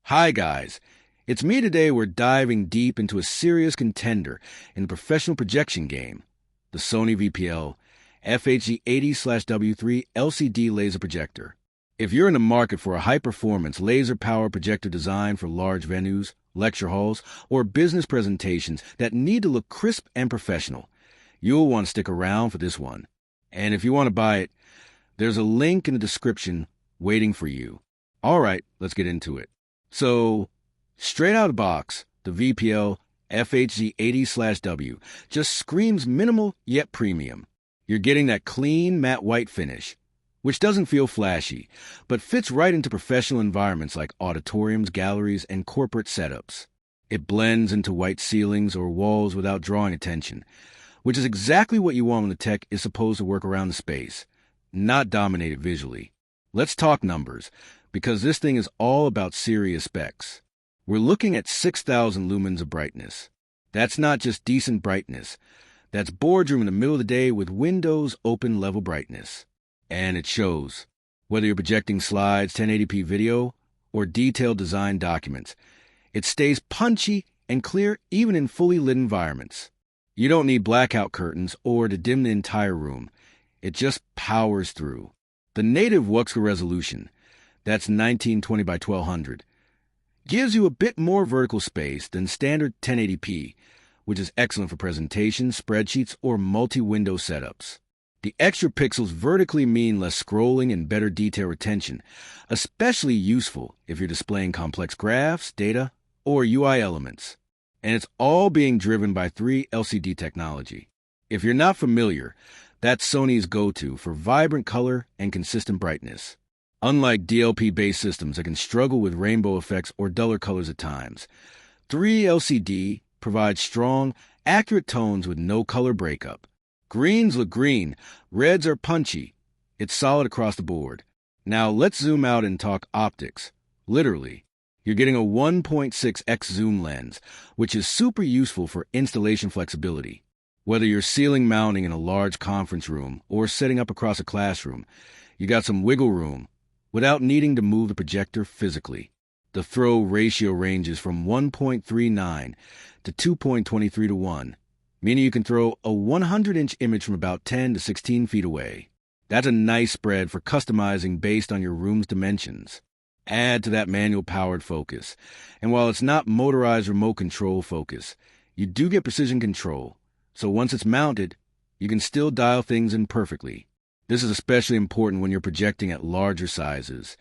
Hi guys, it's me today. We're diving deep into a serious contender in the professional projection game, the Sony VPL-FHZ80W3 LCD laser projector. If you're in the market for a high-performance laser-powered projector designed for large venues, lecture halls, or business presentations that need to look crisp and professional, you'll want to stick around for this one. And if you want to buy it, there's a link in the description waiting for you. All right, let's get into it. So, straight out of the box, the VPL-FHZ80W just screams minimal yet premium. You're getting that clean matte white finish, which doesn't feel flashy, but fits right into professional environments like auditoriums, galleries, and corporate setups. It blends into white ceilings or walls without drawing attention, which is exactly what you want when the tech is supposed to work around the space, not dominate it visually. Let's talk numbers, because this thing is all about serious specs. We're looking at 6,000 lumens of brightness. That's not just decent brightness. That's boardroom in the middle of the day with windows open level brightness. And it shows. Whether you're projecting slides, 1080p video, or detailed design documents, it stays punchy and clear even in fully lit environments. You don't need blackout curtains or to dim the entire room. It just powers through. The native WUXGA resolution, that's 1920 by 1200, gives you a bit more vertical space than standard 1080p, which is excellent for presentations, spreadsheets, or multi-window setups. The extra pixels vertically mean less scrolling and better detail retention, especially useful if you're displaying complex graphs, data, or UI elements. And it's all being driven by 3 LCD technology. If you're not familiar, that's Sony's go-to for vibrant color and consistent brightness. Unlike DLP-based systems that can struggle with rainbow effects or duller colors at times, 3 LCD provides strong, accurate tones with no color breakup. Greens look green, reds are punchy. It's solid across the board. Now let's zoom out and talk optics. Literally, you're getting a 1.6x zoom lens, which is super useful for installation flexibility. Whether you're ceiling mounting in a large conference room or setting up across a classroom, you got some wiggle room without needing to move the projector physically. The throw ratio ranges from 1.39 to 2.23 to 1, meaning you can throw a 100-inch image from about 10 to 16 feet away. That's a nice spread for customizing based on your room's dimensions. Add to that manual-powered focus, and while it's not motorized remote control focus, you do get precision control, so once it's mounted, you can still dial things in perfectly. This is especially important when you're projecting at larger sizes.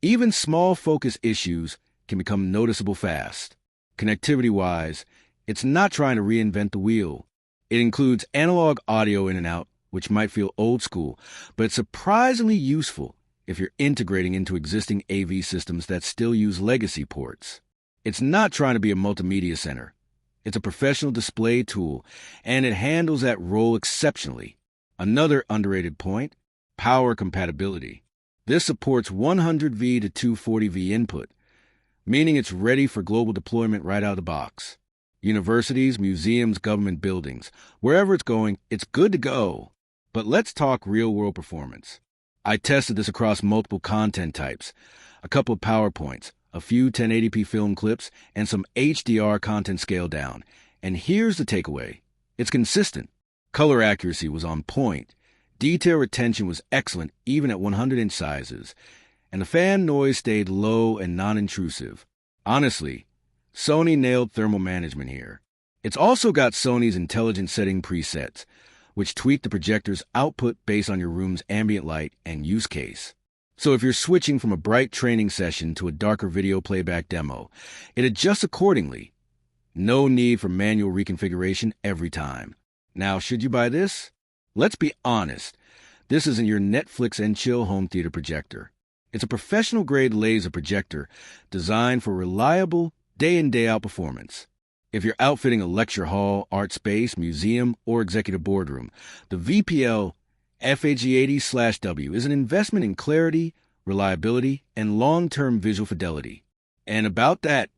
Even small focus issues can become noticeable fast. Connectivity-wise, it's not trying to reinvent the wheel. It includes analog audio in and out, which might feel old school, but it's surprisingly useful if you're integrating into existing AV systems that still use legacy ports. It's not trying to be a multimedia center. It's a professional display tool, and it handles that role exceptionally. Another underrated point, power compatibility. This supports 100V to 240V input, meaning it's ready for global deployment right out of the box. Universities, museums, government buildings, wherever it's going, it's good to go. But let's talk real-world performance. I tested this across multiple content types, a couple of PowerPoints, a few 1080p film clips, and some HDR content scaled down. And here's the takeaway. It's consistent. Color accuracy was on point. Detail retention was excellent even at 100-inch sizes. And the fan noise stayed low and non-intrusive. Honestly, Sony nailed thermal management here. It's also got Sony's intelligent setting presets, which tweak the projector's output based on your room's ambient light and use case. So if you're switching from a bright training session to a darker video playback demo, it adjusts accordingly. No need for manual reconfiguration every time. Now, should you buy this? Let's be honest. This isn't your Netflix and chill home theater projector. It's a professional-grade laser projector designed for reliable, day-in, day-out performance. If you're outfitting a lecture hall, art space, museum, or executive boardroom, the VPL-FHZ80W is an investment in clarity, reliability, and long-term visual fidelity. And about that,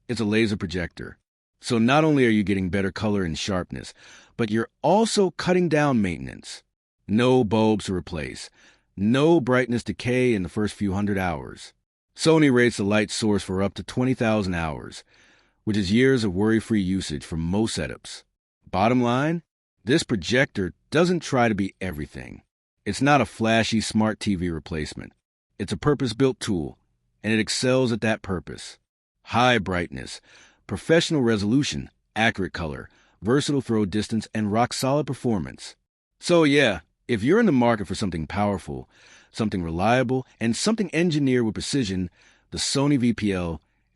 it's a laser projector. So not only are you getting better color and sharpness, but you're also cutting down maintenance. No bulbs to replace, no brightness decay in the first few hundred hours. Sony rates the light source for up to 20,000 hours, which is years of worry-free usage for most setups. Bottom line, this projector doesn't try to be everything. It's not a flashy smart TV replacement. It's a purpose-built tool, and it excels at that purpose. High brightness, professional resolution, accurate color, versatile throw distance, and rock-solid performance. So yeah, if you're in the market for something powerful, something reliable, and something engineered with precision, the Sony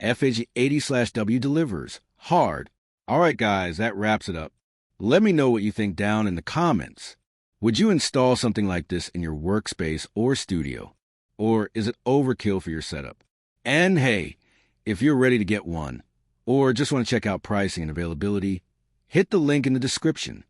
VPL-FHZ80W delivers. Hard. All right, guys, that wraps it up. Let me know what you think down in the comments. Would you install something like this in your workspace or studio? Or is it overkill for your setup? And hey, if you're ready to get one, or just want to check out pricing and availability, hit the link in the description.